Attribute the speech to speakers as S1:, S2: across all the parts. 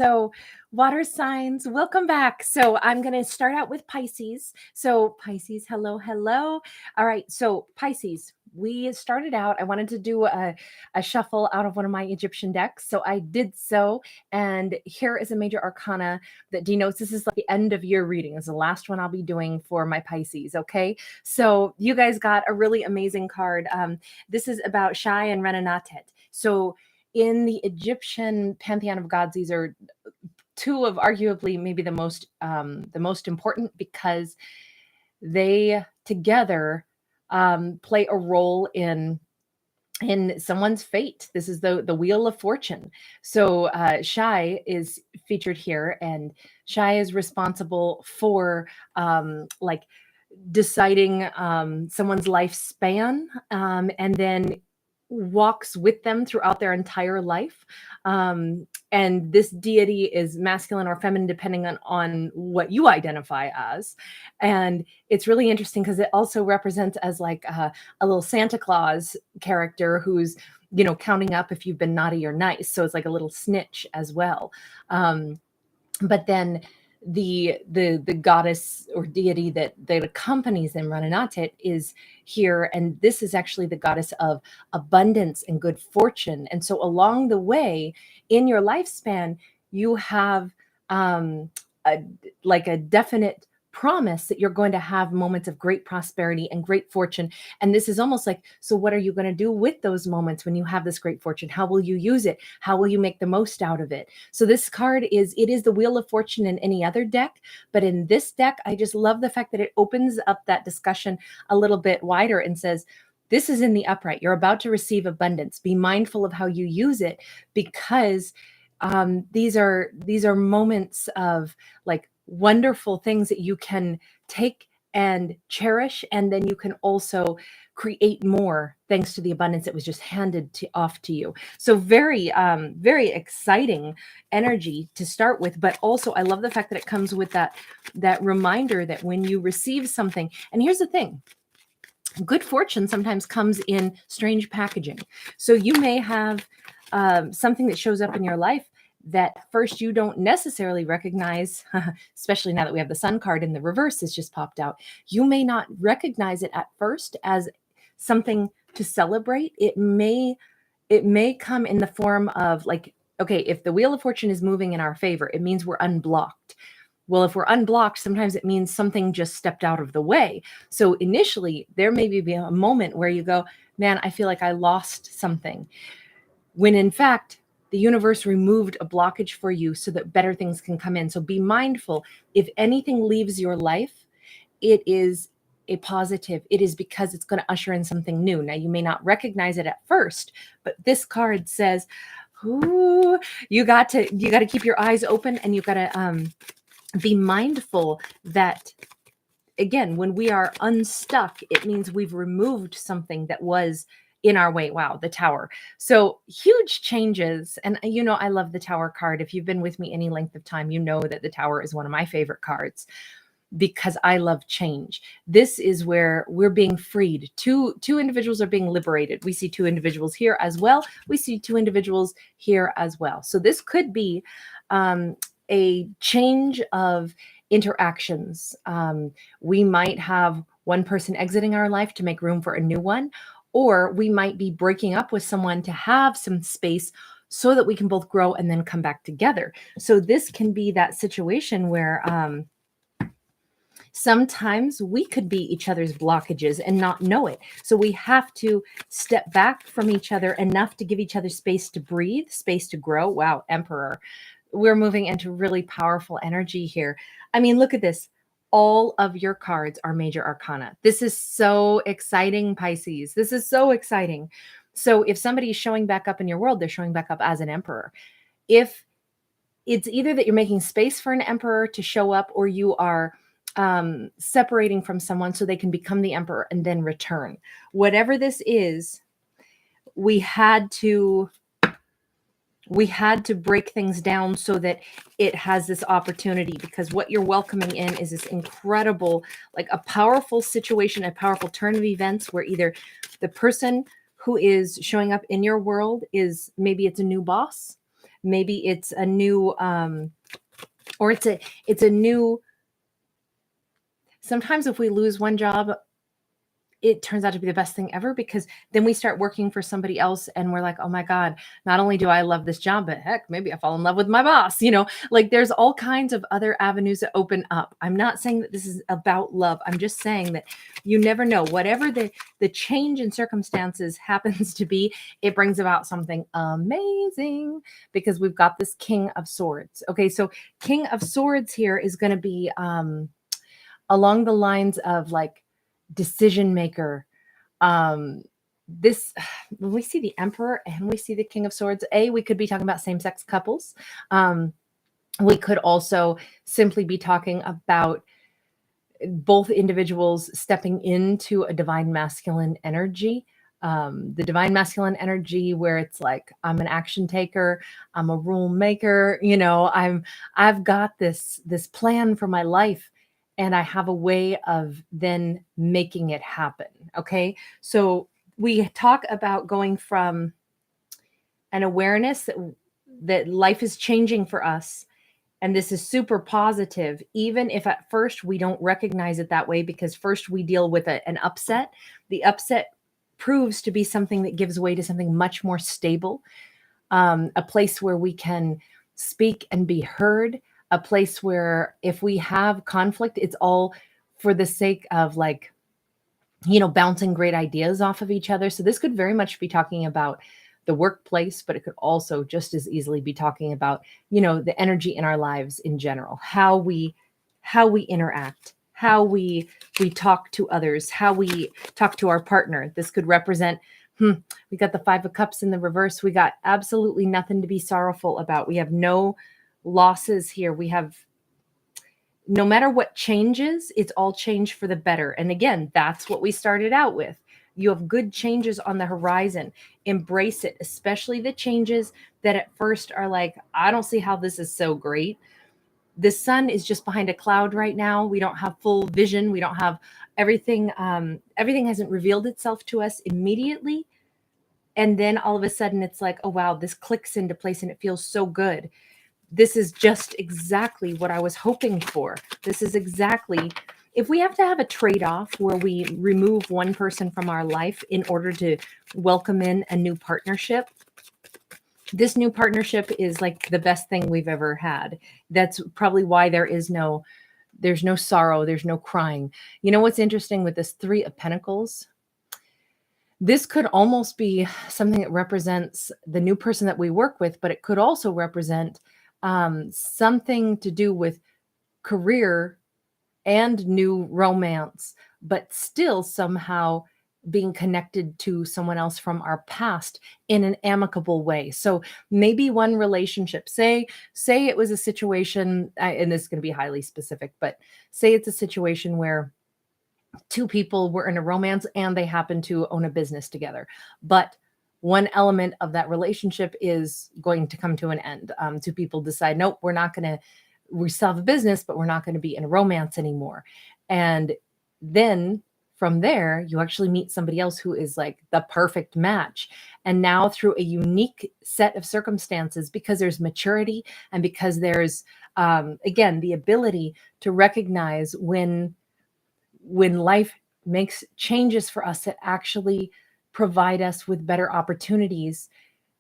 S1: So, water signs, welcome back. So, I'm going to start out with Pisces. So, Pisces, hello, hello. All right. So, Pisces, we started out, I wanted to do a shuffle out of one of my Egyptian decks. So, I did so. And here is a major arcana that denotes this is like the end of year reading. It's the last one I'll be doing for my Pisces. Okay. So, you guys got a really amazing card. This is about Shai and Renenatet. So, in the Egyptian pantheon of gods, these are two of arguably maybe the most important because they together play a role in someone's fate. This is the wheel of fortune. So Shai is featured here, and Shai is responsible for like deciding someone's lifespan, and then walks with them throughout their entire life. And this deity is masculine or feminine, depending on what you identify as. And it's really interesting because it also represents as like a little Santa Claus character who's, counting up if you've been naughty or nice. So it's like a little snitch as well. But then the goddess or deity that accompanies them, Renenatet, is here, and this is actually the goddess of abundance and good fortune. And so along the way in your lifespan, you have a definite promise that you're going to have moments of great prosperity and great fortune. And this is almost like, so what are you going to do with those moments when you have this great fortune? How will you use it? How will you make the most out of it? So this card is the Wheel of Fortune in any other deck, but in this deck, I just love the fact that it opens up that discussion a little bit wider and says, this is in the upright. You're about to receive abundance. Be mindful of how you use it, because these are moments of like wonderful things that you can take and cherish, and then you can also create more thanks to the abundance that was just handed off to you. So very exciting energy to start with, but also I love the fact that it comes with that reminder that when you receive something, and here's the thing, good fortune sometimes comes in strange packaging. So you may have something that shows up in your life that first you don't necessarily recognize, especially now that we have the Sun card in the reverse has just popped out. You may not recognize it at first as something to celebrate. It may come in the form of like, okay, if the Wheel of Fortune is moving in our favor, it means we're unblocked. Well, if we're unblocked, sometimes it means something just stepped out of the way. So initially, there may be a moment where you go, man, I feel like I lost something. When in fact, the universe removed a blockage for you so that better things can come in. So be mindful. If anything leaves your life, it is a positive. It is because it's going to usher in something new. Now, you may not recognize it at first, but this card says, ooh, you got to keep your eyes open, and you got to be mindful that, again, when we are unstuck, it means we've removed something that was in our way. Wow, the Tower. So huge changes. And I love the Tower card. If you've been with me any length of time, you know that the Tower is one of my favorite cards because I love change. This is where we're being freed. Two individuals are being liberated. We see two individuals here as well. We see two individuals here as well. So this could be a change of interactions. We might have one person exiting our life to make room for a new one, or we might be breaking up with someone to have some space so that we can both grow and then come back together. So this can be that situation where sometimes we could be each other's blockages and not know it. So we have to step back from each other enough to give each other space to breathe, space to grow. Wow, Emperor. We're moving into really powerful energy here. I mean, look at this. All of your cards are major arcana. This is so exciting, Pisces. This is so exciting. So if somebody is showing back up in your world, they're showing back up as an emperor. If it's either that you're making space for an emperor to show up, or you are separating from someone so they can become the emperor and then return. Whatever this is, we had to break things down so that it has this opportunity, because what you're welcoming in is this incredible, like a powerful situation, a powerful turn of events where either the person who is showing up in your world is, maybe it's a new boss, Maybe it's a new, or it's a new, sometimes if we lose one job, it turns out to be the best thing ever, because then we start working for somebody else and we're like, oh my God, not only do I love this job, but heck, maybe I fall in love with my boss, like there's all kinds of other avenues that open up. I'm not saying that this is about love. I'm just saying that you never know, whatever the change in circumstances happens to be, it brings about something amazing, because we've got this King of Swords. Okay. So King of Swords here is going to be, along the lines of like decision maker. This, when we see the Emperor and we see the King of Swords, we could be talking about same-sex couples. We could also simply be talking about both individuals stepping into a divine masculine energy. The divine masculine energy where it's like, I'm an action taker, I'm a rule maker, I've got this plan for my life, and I have a way of then making it happen. Okay. So we talk about going from an awareness that life is changing for us. And this is super positive, even if at first we don't recognize it that way, because first we deal with an upset. The upset proves to be something that gives way to something much more stable, a place where we can speak and be heard, a place where if we have conflict, it's all for the sake of like, bouncing great ideas off of each other. So this could very much be talking about the workplace, but it could also just as easily be talking about, the energy in our lives in general, how we interact, how we talk to others, how we talk to our partner. This could represent, we got the Five of Cups in the reverse. We got absolutely nothing to be sorrowful about. We have no losses here. We have, no matter what changes, it's all change for the better. And again, that's what we started out with. You have good changes on the horizon. Embrace it, especially the changes that at first are like, I don't see how this is so great. The sun is just behind a cloud right now. We don't have full vision. We don't have everything. Everything hasn't revealed itself to us immediately. And then all of a sudden it's like, oh, wow, this clicks into place and it feels so good. This is just exactly what I was hoping for. This is exactly, if we have to have a trade-off where we remove one person from our life in order to welcome in a new partnership, this new partnership is like the best thing we've ever had. That's probably why there's no sorrow, there's no crying. You know what's interesting with this Three of Pentacles? This could almost be something that represents the new person that we work with, but it could also represent something to do with career and new romance, but still somehow being connected to someone else from our past in an amicable way. So maybe one relationship, say it was a situation, and this is going to be highly specific, but say it's a situation where two people were in a romance and they happen to own a business together, but one element of that relationship is going to come to an end. Two people decide, nope, we still have a business, but we're not going to be in a romance anymore. And then from there, you actually meet somebody else who is like the perfect match. And now through a unique set of circumstances, because there's maturity and because there's, again, the ability to recognize when life makes changes for us that actually provide us with better opportunities.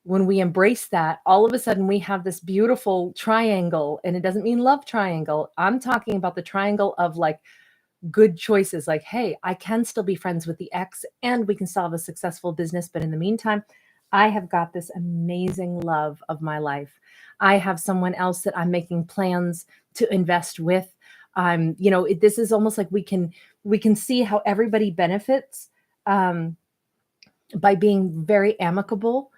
S1: When we embrace that, all of a sudden we have this beautiful triangle, and it doesn't mean love triangle. I'm talking about the triangle of like good choices. Like, hey, I can still be friends with the ex and we can still have a successful business. But in the meantime, I have got this amazing love of my life. I have someone else that I'm making plans to invest with. This is almost like we can see how everybody benefits by being very amicable.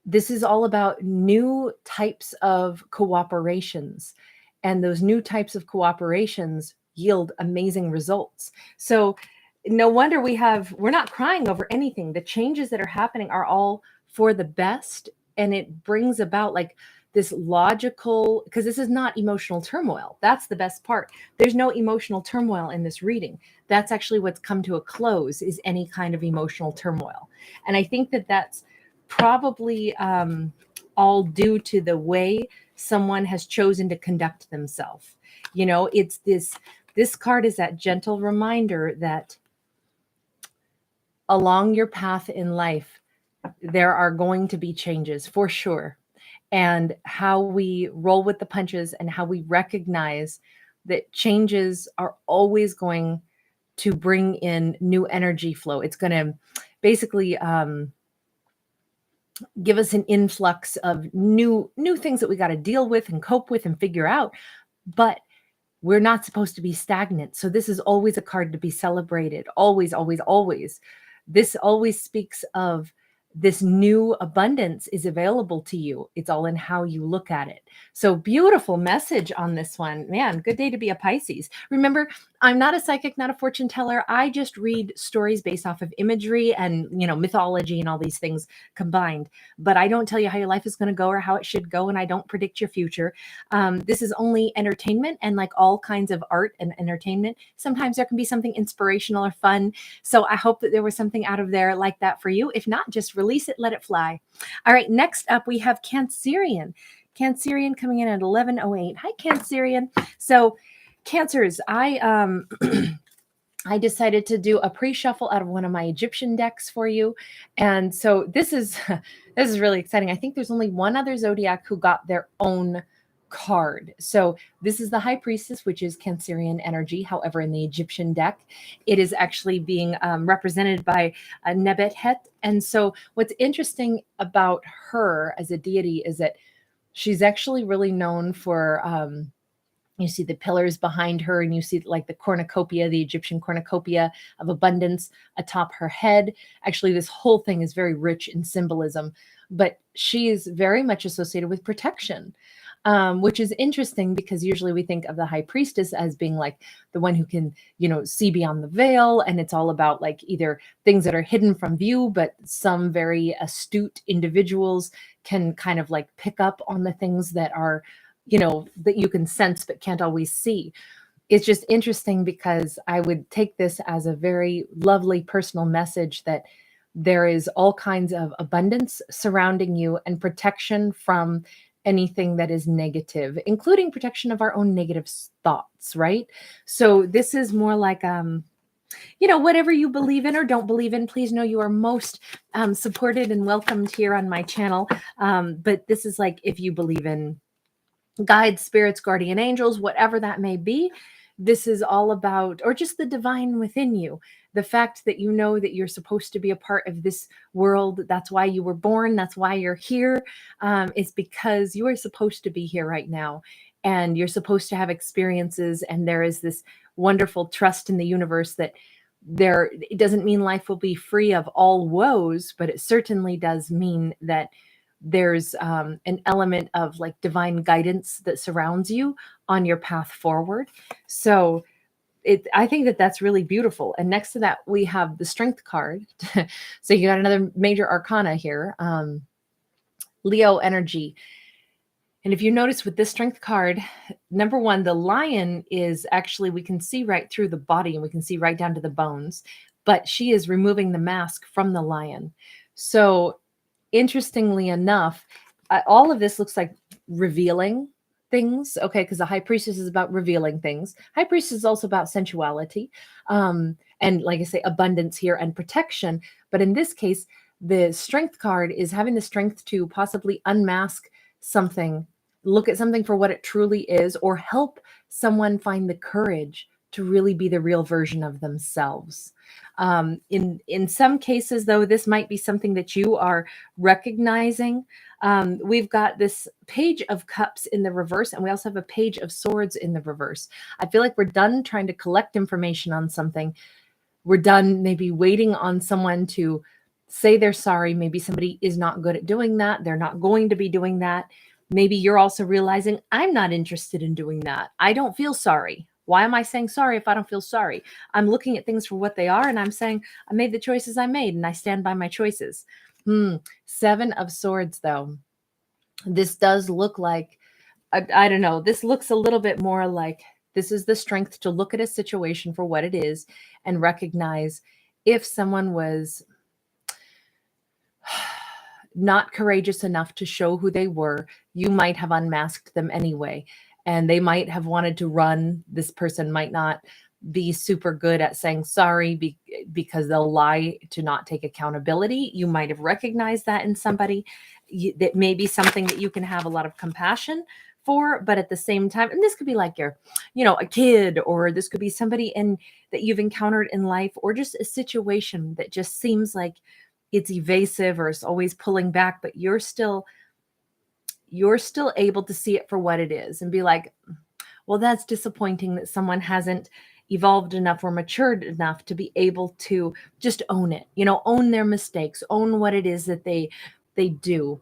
S1: This is all about new types of cooperations, and those new types of cooperations yield amazing results. So no wonder we're not crying over anything. The changes that are happening are all for the best, and it brings about like this logical, because this is not emotional turmoil. That's the best part. There's no emotional turmoil in this reading. That's actually what's come to a close, is any kind of emotional turmoil. And I think that that's probably all due to the way someone has chosen to conduct themselves. You know, it's this card is that gentle reminder that along your path in life, there are going to be changes for sure. And how we roll with the punches and how we recognize that changes are always going to bring in new energy flow. It's going to basically give us an influx of new things that we got to deal with and cope with and figure out. But we're not supposed to be stagnant. So this is always a card to be celebrated. Always, always, always. This always speaks of this new abundance is available to you. It's all in how you look at it. So beautiful message on this one. Man, good day to be a Pisces. Remember, I'm not a psychic, not a fortune teller. I just read stories based off of imagery and, you know, mythology and all these things combined. But I don't tell you how your life is going to go or how it should go. And I don't predict your future. This is only entertainment, and like all kinds of art and entertainment, sometimes there can be something inspirational or fun. So I hope that there was something out of there like that for you. If not, just release it, let it fly. All right, next up we have Cancerian. Cancerian coming in at 11:08. Hi, Cancerian. So Cancers, I I decided to do a pre-shuffle out of one of my Egyptian decks for you. And so this is this is really exciting. I think there's only one other zodiac who got their own card. So this is the High Priestess, which is Cancerian energy. However, in the Egyptian deck, it is actually being represented by Nebethet. And so what's interesting about her as a deity is that she's actually really known for you see the pillars behind her, and you see like the cornucopia, the Egyptian cornucopia of abundance atop her head. Actually, this whole thing is very rich in symbolism, but she is very much associated with protection, which is interesting because usually we think of the High Priestess as being like the one who can, you know, see beyond the veil. And it's all about like either things that are hidden from view, but some very astute individuals can kind of like pick up on the things that are, you know, that you can sense but can't always see. It's just interesting because I would take this as a very lovely personal message that there is all kinds of abundance surrounding you and protection from anything that is negative, including protection of our own negative thoughts, right? So this is more like you know, whatever you believe in or don't believe in, please know you are most supported and welcomed here on my channel. But this is like if you believe in guides, spirits, guardian angels, whatever that may be. This is all about, or just the divine within you. The fact that you know that you're supposed to be a part of this world. That's why you were born. That's why you're here. It's because you are supposed to be here right now. And you're supposed to have experiences. And there is this wonderful trust in the universe that it doesn't mean life will be free of all woes, but it certainly does mean that there's an element of like divine guidance that surrounds you on your path forward. So I think that that's really beautiful. And next to that, we have the Strength card. So you got another major arcana here, Leo energy. And if you notice with this Strength card, number one, the lion is actually, we can see right through the body and we can see right down to the bones, but she is removing the mask from the lion. So interestingly enough, all of this looks like revealing things, okay? Because the High Priestess is about revealing things. High Priestess is also about sensuality, and like I say, abundance here and protection. But in this case, the Strength card is having the strength to possibly unmask something, look at something for what it truly is, or help someone find the courage to really be the real version of themselves. In some cases, though, this might be something that you are recognizing. We've got this Page of Cups in the reverse, and we also have a Page of Swords in the reverse. I feel like we're done trying to collect information on something. We're done maybe waiting on someone to say they're sorry. Maybe somebody is not good at doing that. They're not going to be doing that. Maybe you're also realizing, I'm not interested in doing that. I don't feel sorry. Why am I saying sorry if I don't feel sorry? I'm looking at things for what they are, and I'm saying, I made the choices I made, and I stand by my choices. Seven of Swords, though. This does look like, I don't know, this looks a little bit more like this is the strength to look at a situation for what it is and recognize if someone was not courageous enough to show who they were. You might have unmasked them anyway, and they might have wanted to run. This person might not be super good at saying sorry because they'll lie to not take accountability. You might have recognized that in somebody. That may be something that you can have a lot of compassion for, but at the same time, and this could be like your, a kid, or this could be somebody that you've encountered in life, or just a situation that just seems like it's evasive or it's always pulling back, but you're still able to see it for what it is and be like, well, that's disappointing that someone hasn't evolved enough or matured enough to be able to just own it, own their mistakes, own what it is that they do.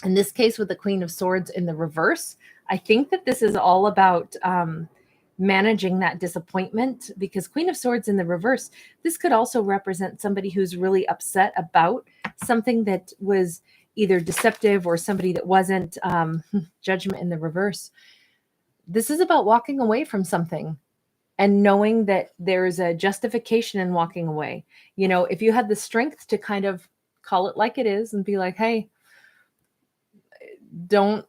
S1: In this case, with the Queen of Swords in the reverse, I think that this is all about managing that disappointment, because Queen of Swords in the reverse, this could also represent somebody who's really upset about something that was either deceptive or somebody that wasn't. Judgment in the reverse. This is about walking away from something and knowing that there's a justification in walking away. If you had the strength to kind of call it like it is and be like, hey, don't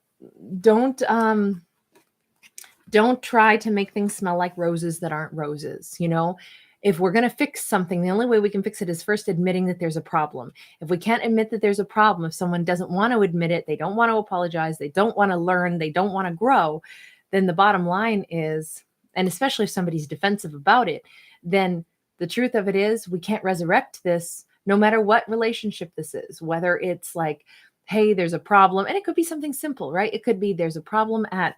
S1: try to make things smell like roses that aren't roses. If we're going to fix something, the only way we can fix it is first admitting that there's a problem. If we can't admit that there's a problem, if someone doesn't want to admit it, they don't want to apologize, they don't want to learn, they don't want to grow, then the bottom line is, and especially if somebody's defensive about it, then the truth of it is we can't resurrect this no matter what relationship this is, whether it's like, hey, there's a problem. And it could be something simple, right? It could be there's a problem at,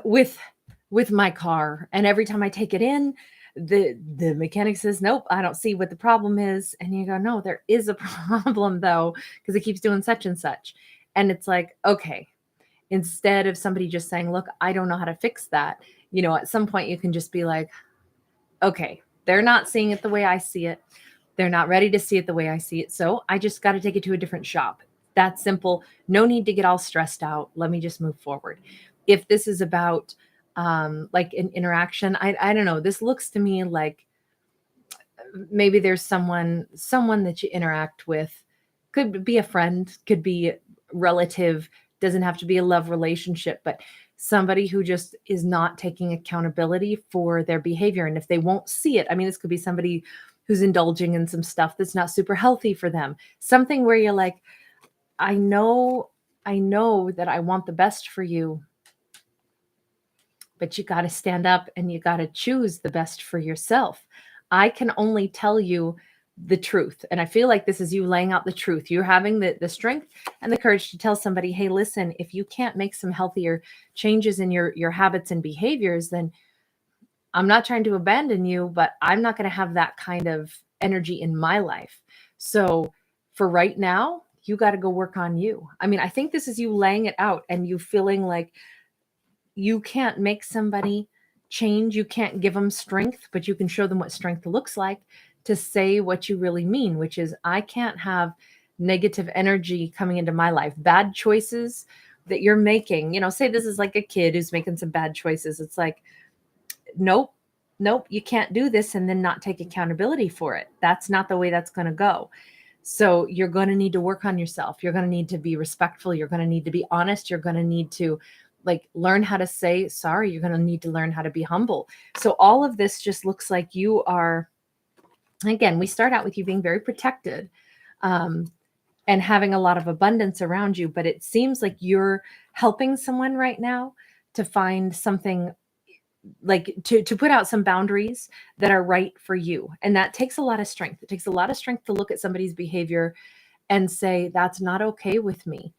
S1: with my car. And every time I take it in, the mechanic says, nope, I don't see what the problem is. And you go, no, there is a problem though, because it keeps doing such and such. And it's like, okay, instead of somebody just saying, look, I don't know how to fix that. At some point you can just be like, okay, they're not seeing it the way I see it. They're not ready to see it the way I see it. So I just got to take it to a different shop. That's simple. No need to get all stressed out. Let me just move forward. If this is about like an interaction, I don't know. This looks to me like maybe there's someone that you interact with. Could be a friend, could be a relative, doesn't have to be a love relationship, but somebody who just is not taking accountability for their behavior. And if they won't see it, I mean, this could be somebody who's indulging in some stuff that's not super healthy for them. Something where you're like, I know that I want the best for you, but you got to stand up and you got to choose the best for yourself. I can only tell you the truth. And I feel like this is you laying out the truth. You're having the strength and the courage to tell somebody, hey, listen, if you can't make some healthier changes in your habits and behaviors, then I'm not trying to abandon you, but I'm not going to have that kind of energy in my life. So for right now, you got to go work on you. I mean, I think this is you laying it out and you feeling like you can't make somebody change. You can't give them strength, but you can show them what strength looks like to say what you really mean, which is I can't have negative energy coming into my life, bad choices that you're making. Say this is like a kid who's making some bad choices. It's like, nope, you can't do this and then not take accountability for it. That's not the way that's going to go. So you're going to need to work on yourself. You're going to need to be respectful. You're going to need to be honest. You're going to need to learn how to say sorry. You're going to need to learn how to be humble. So all of this just looks like you are, again, we start out with you being very protected and having a lot of abundance around you, but it seems like you're helping someone right now to find something to put out some boundaries that are right for you. And that takes a lot of strength. It takes a lot of strength to look at somebody's behavior and say, that's not okay with me.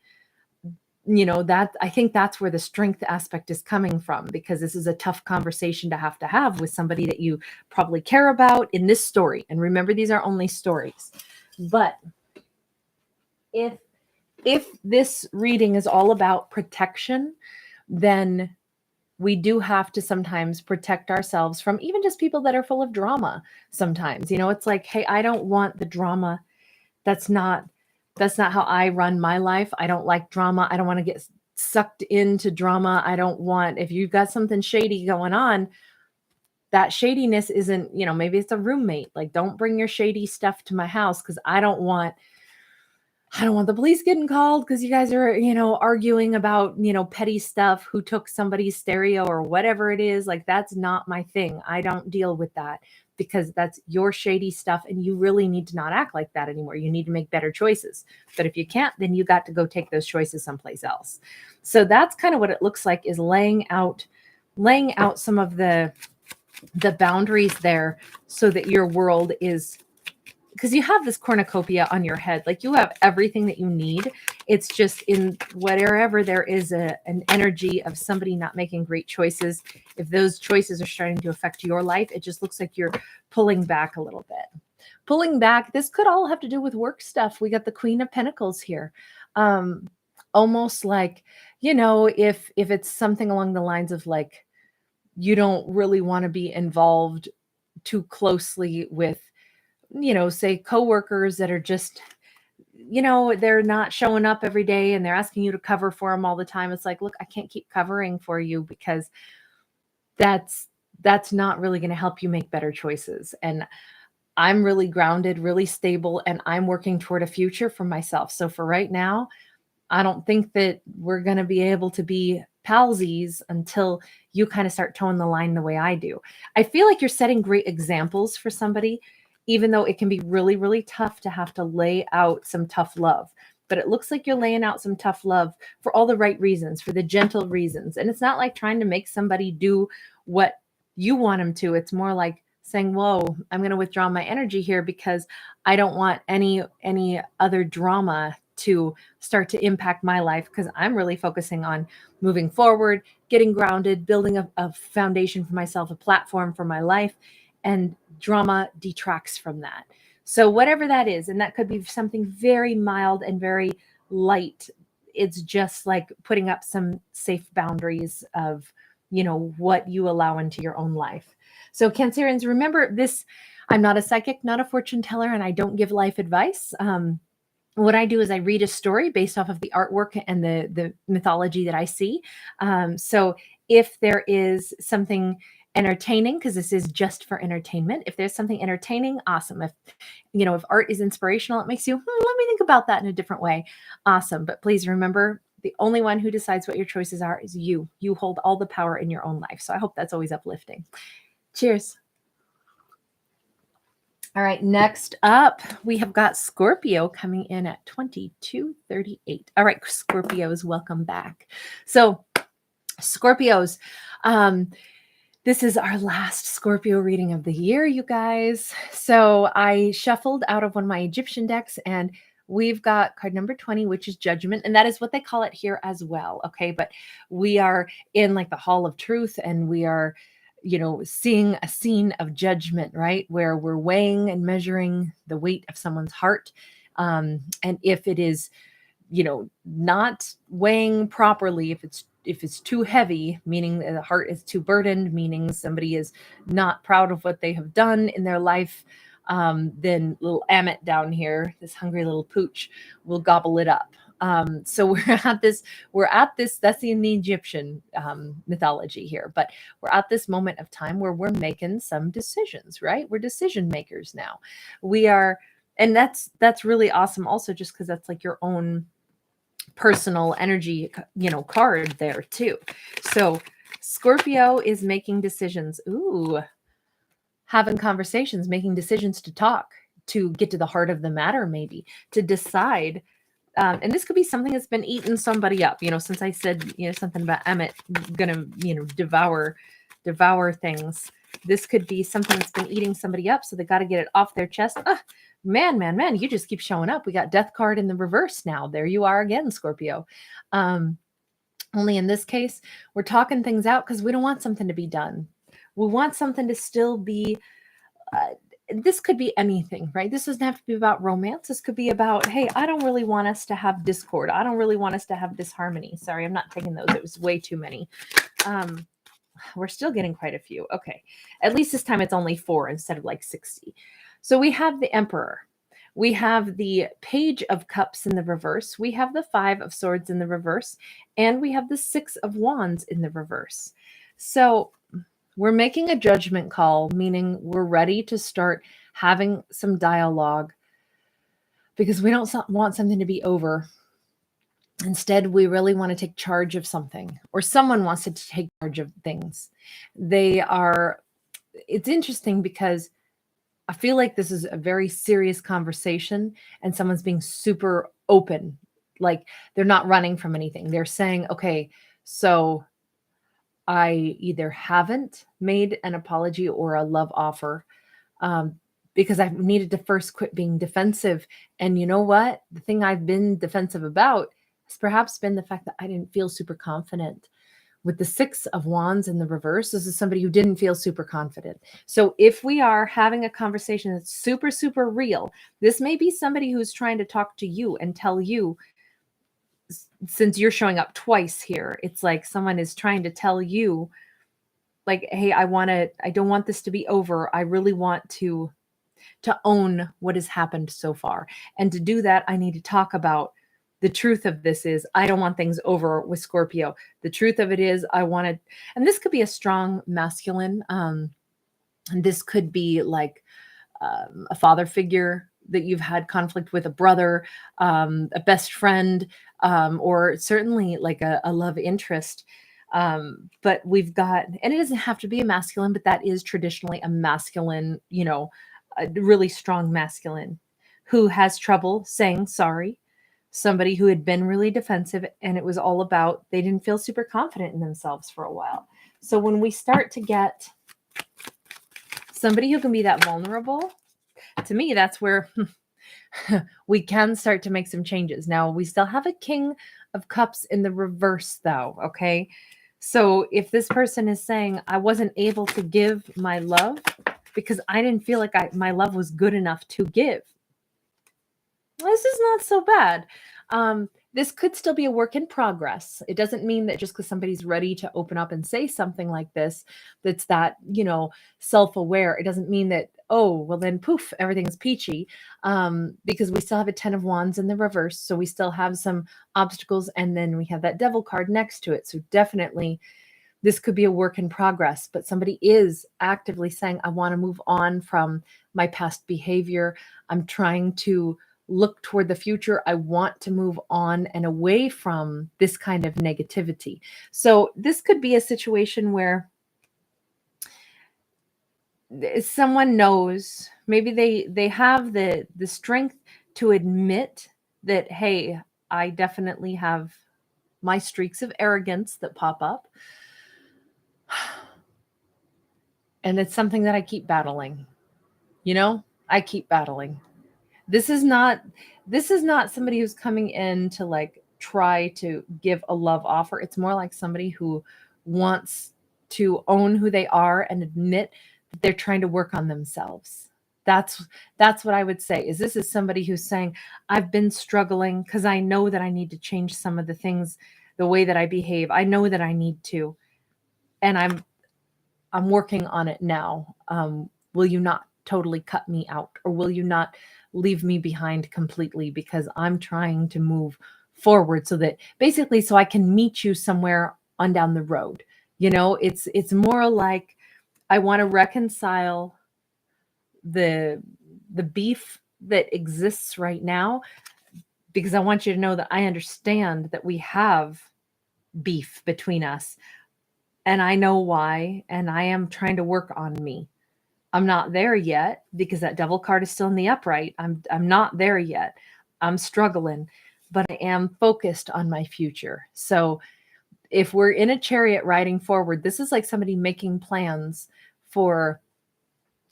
S1: That I think that's where the strength aspect is coming from, because this is a tough conversation to have with somebody that you probably care about in this story. And remember, these are only stories. But if this reading is all about protection, then we do have to sometimes protect ourselves from even just people that are full of drama sometimes. It's like, hey, I don't want the drama. That's not how I run my life. I don't like drama. I don't want to get sucked into drama. I don't want, if you've got something shady going on, that shadiness isn't, maybe it's a roommate. Like, don't bring your shady stuff to my house because I don't want the police getting called because you guys are, arguing about, petty stuff, who took somebody's stereo or whatever it is. Like, that's not my thing. I don't deal with that because that's your shady stuff. And you really need to not act like that anymore. You need to make better choices. But if you can't, then you got to go take those choices someplace else. So that's kind of what it looks like, is laying out some of the boundaries there so that your world is, because you have this cornucopia on your head, like you have everything that you need. It's just in wherever there is an energy of somebody not making great choices, if those choices are starting to affect your life, it just looks like you're pulling back a little bit. Pulling back, this could all have to do with work stuff. We got the Queen of Pentacles here. Almost like, if it's something along the lines of like, you don't really want to be involved too closely with, say coworkers that are just, they're not showing up every day and they're asking you to cover for them all the time. It's like, look, I can't keep covering for you because that's not really going to help you make better choices. And I'm really grounded, really stable, and I'm working toward a future for myself. So for right now, I don't think that we're going to be able to be palsies until you kind of start towing the line the way I do. I feel like you're setting great examples for somebody, even though it can be really, really tough to have to lay out some tough love. But it looks like you're laying out some tough love for all the right reasons, for the gentle reasons. And it's not like trying to make somebody do what you want them to. It's more like saying, whoa, I'm going to withdraw my energy here because I don't want any other drama to start to impact my life, because I'm really focusing on moving forward, getting grounded, building a foundation for myself, a platform for my life, and drama detracts from that. So whatever that is, and that could be something very mild and very light. It's just like putting up some safe boundaries of, what you allow into your own life. So Cancerians, remember this, I'm not a psychic, not a fortune teller, and I don't give life advice. What I do is I read a story based off of the artwork and the mythology that I see. So if there is something entertaining, because this is just for entertainment, if there's something entertaining, awesome. If art is inspirational, it makes you, let me think about that in a different way. Awesome. But please remember, the only one who decides what your choices are is you. You hold all the power in your own life. So I hope that's always uplifting. Cheers. All right, next up, we have got Scorpio coming in at 2238. All right, Scorpios, welcome back. So Scorpios, this is our last Scorpio reading of the year, you guys. So I shuffled out of one of my Egyptian decks, and we've got card number 20, which is Judgment. And that is what they call it here as well. Okay, but we are in like the Hall of Truth, and we are seeing a scene of judgment, right? Where we're weighing and measuring the weight of someone's heart. And if it is, not weighing properly, if it's too heavy, meaning the heart is too burdened, meaning somebody is not proud of what they have done in their life, then little Amit down here, this hungry little pooch, will gobble it up. So we're at this, that's in the Egyptian mythology here, but we're at this moment of time where we're making some decisions, right? We're decision makers now. We are, and that's really awesome also, just because that's like your own personal energy, card there too. So Scorpio is making decisions. Ooh, having conversations, making decisions to talk, to get to the heart of the matter, maybe to decide. And this could be something that's been eating somebody up, since I said, something about Emmett gonna, devour things. This could be something that's been eating somebody up. So they got to get it off their chest. Man, you just keep showing up. We got Death card in the reverse now. There you are again, Scorpio. Only in this case, we're talking things out because we don't want something to be done. We want something to still be, this could be anything, right? This doesn't have to be about romance. This could be about, hey, I don't really want us to have discord. I don't really want us to have disharmony. Sorry, I'm not taking those. It was way too many. We're still getting quite a few. Okay. At least this time it's only 4 instead of like 60. So we have the Emperor. We have the Page of Cups in the reverse. We have the 5 of Swords in the reverse. And we have the 6 of Wands in the reverse. So we're making a judgment call, meaning we're ready to start having some dialogue because we don't want something to be over. Instead, we really want to take charge of something, or someone wants to take charge of things. It's interesting because I feel like this is a very serious conversation and someone's being super open. Like they're not running from anything. They're saying, okay, so I either haven't made an apology or a love offer because I needed to first quit being defensive. And you know what? The thing I've been defensive about has perhaps been the fact that I didn't feel super confident. With the Six of Wands in the reverse, this is somebody who didn't feel super confident. So if we are having a conversation that's super, super real, this may be somebody who's trying to talk to you and tell you, since you're showing up twice here, it's like someone is trying to tell you, like, hey, I don't want this to be over. I really want to own what has happened so far. And to do that, I need to talk about the truth of this is I don't want things over with Scorpio. The truth of it is and this could be a strong masculine. And this could be like a father figure that you've had conflict with, a brother, a best friend, or certainly like a love interest. But we've got, and it doesn't have to be a masculine, but that is traditionally a masculine, a really strong masculine who has trouble saying sorry. Somebody who had been really defensive, and it was all about they didn't feel super confident in themselves for a while. So when we start to get somebody who can be that vulnerable, to me, that's where we can start to make some changes. Now, we still have a King of Cups in the reverse, though, okay? So if this person is saying, I wasn't able to give my love because I didn't feel like my love was good enough to give, this is not so bad. This could still be a work in progress. It doesn't mean that just because somebody's ready to open up and say something like this, that's that, self-aware. It doesn't mean that, oh, well then poof, everything's peachy, because we still have a 10 of Wands in the reverse. So we still have some obstacles. And then we have that Devil card next to it. So definitely this could be a work in progress, but somebody is actively saying, I want to move on from my past behavior. I'm trying to look toward the future. I want to move on and away from this kind of negativity. So this could be a situation where someone knows, maybe they have the strength to admit that, hey, I definitely have my streaks of arrogance that pop up. And it's something that I keep battling. I keep battling. This is not somebody who's coming in to like try to give a love offer. It's more like somebody who wants to own who they are and admit that they're trying to work on themselves. That's what I would say. This is somebody who's saying, I've been struggling because I know that I need to change some of the things, the way that I behave. I know that I need to, and I'm working on it now. Will you not totally cut me out, or will you not leave me behind completely, because I'm trying to move forward so that basically so I can meet you somewhere on down the road. It's more like I want to reconcile the beef that exists right now, because I want you to know that I understand that we have beef between us, and I know why, and I am trying to work on me. I'm not there yet because that Devil card is still in the upright. I'm not there yet. I'm struggling, but I am focused on my future. So if we're in a chariot riding forward, this is like somebody making plans for,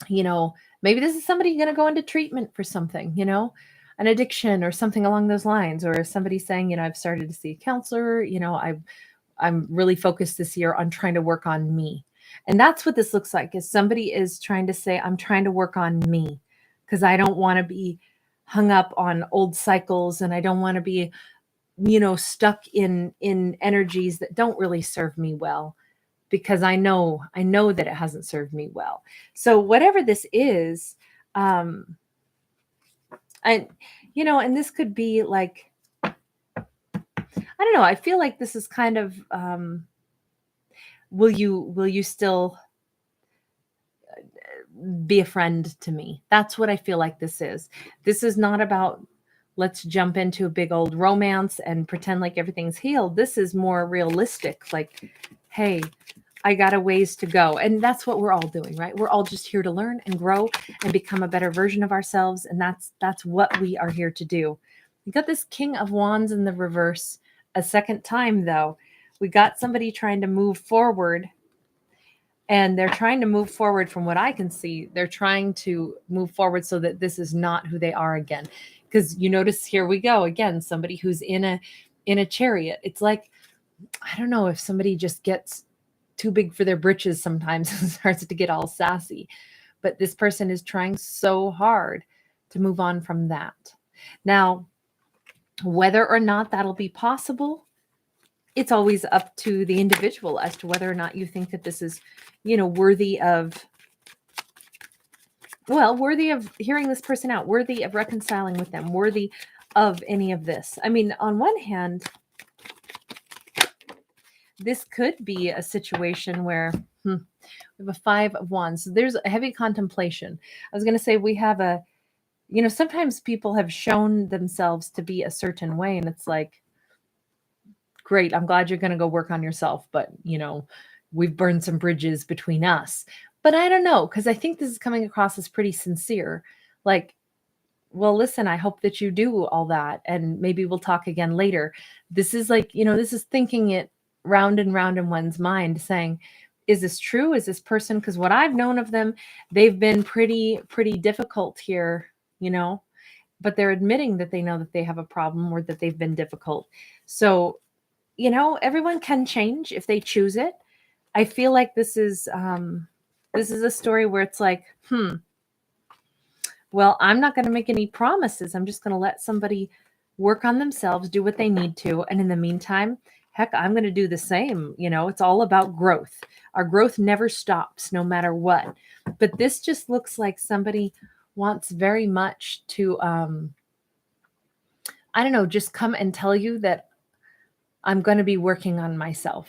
S1: maybe this is somebody going to go into treatment for something, an addiction or something along those lines, or somebody saying, I've started to see a counselor, I'm really focused this year on trying to work on me. And that's what this looks like, is somebody is trying to say, I'm trying to work on me because I don't want to be hung up on old cycles, and I don't want to be, stuck in energies that don't really serve me well, because I know that it hasn't served me well. So whatever this is, and this could be like, I don't know, I feel like this is kind of, will you still be a friend to me. That's what I feel like this is. This is not about let's jump into a big old romance and pretend like everything's healed. This is more realistic. Like, hey, I got a ways to go. And that's what we're all doing, right? We're all just here to learn and grow and become a better version of ourselves. And that's what we are here to do. We got this King of Wands in the reverse a second time, though. We got somebody trying to move forward. And they're trying to move forward from what I can see. They're trying to move forward so that this is not who they are again. Because you notice, here we go again, somebody who's in a chariot. It's like, I don't know, if somebody just gets too big for their britches sometimes and starts to get all sassy. But this person is trying so hard to move on from that. Now, whether or not that'll be possible, it's always up to the individual as to whether or not you think that this is, worthy of hearing this person out, worthy of reconciling with them, worthy of any of this. I mean, on one hand, this could be a situation where we have a 5 of Wands. So there's a heavy contemplation. I was going to say we have sometimes people have shown themselves to be a certain way, and it's like, great, I'm glad you're going to go work on yourself, but we've burned some bridges between us. But I don't know, because I think this is coming across as pretty sincere. Like, well, listen, I hope that you do all that, and maybe we'll talk again later. This is like, this is thinking it round and round in one's mind, saying, is this true? Is this person? Because what I've known of them, they've been pretty difficult here, but they're admitting that they know that they have a problem or that they've been difficult. So, everyone can change if they choose it. I feel like this is a story where it's like, well, I'm not going to make any promises. I'm just going to let somebody work on themselves, do what they need to. And in the meantime, heck, I'm going to do the same. It's all about growth. Our growth never stops, no matter what. But this just looks like somebody wants very much to, I don't know, just come and tell you that I'm going to be working on myself.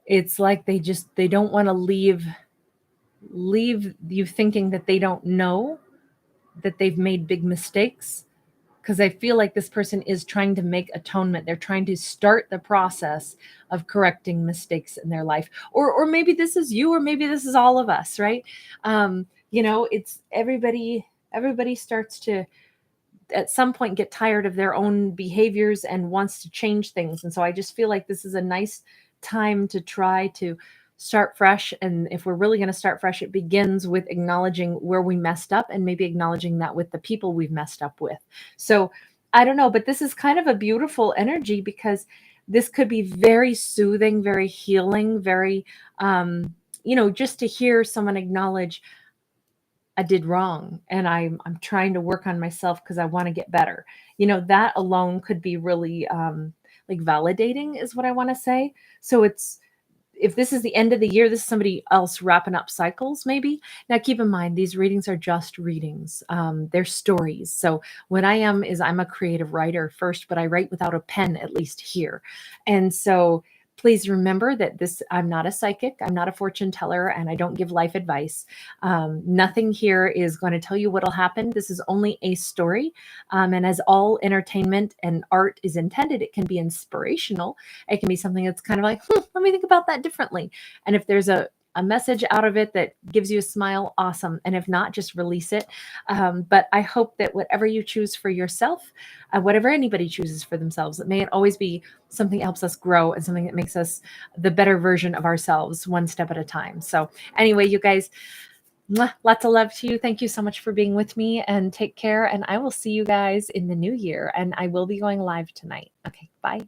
S1: It's like they don't want to leave you thinking that they don't know that they've made big mistakes, because I feel like this person is trying to make atonement. They're trying to start the process of correcting mistakes in their life. Or maybe this is you, or maybe this is all of us, right? It's everybody starts to at some point get tired of their own behaviors and wants to change things. And so I just feel like this is a nice time to try to start fresh. And if we're really going to start fresh, it begins with acknowledging where we messed up, and maybe acknowledging that with the people we've messed up with. So I don't know, but this is kind of a beautiful energy, because this could be very soothing, very healing, very, just to hear someone acknowledge, I did wrong, and I'm trying to work on myself because I want to get better. That alone could be really like validating, is what I want to say. So if this is the end of the year, this is somebody else wrapping up cycles, maybe. Now, keep in mind, these readings are just readings. They're stories. So what I am is I'm a creative writer first, but I write without a pen, at least here. And so please remember that I'm not a psychic, I'm not a fortune teller, and I don't give life advice. Nothing here is going to tell you what'll happen. This is only a story. And as all entertainment and art is intended, it can be inspirational. It can be something that's kind of like, let me think about that differently. And if there's a message out of it that gives you a smile, awesome. And if not, just release it. But I hope that whatever you choose for yourself, whatever anybody chooses for themselves, may it always be something that helps us grow and something that makes us the better version of ourselves, one step at a time. So anyway, you guys, lots of love to you. Thank you so much for being with me, and take care. And I will see you guys in the new year, and I will be going live tonight. Okay, bye.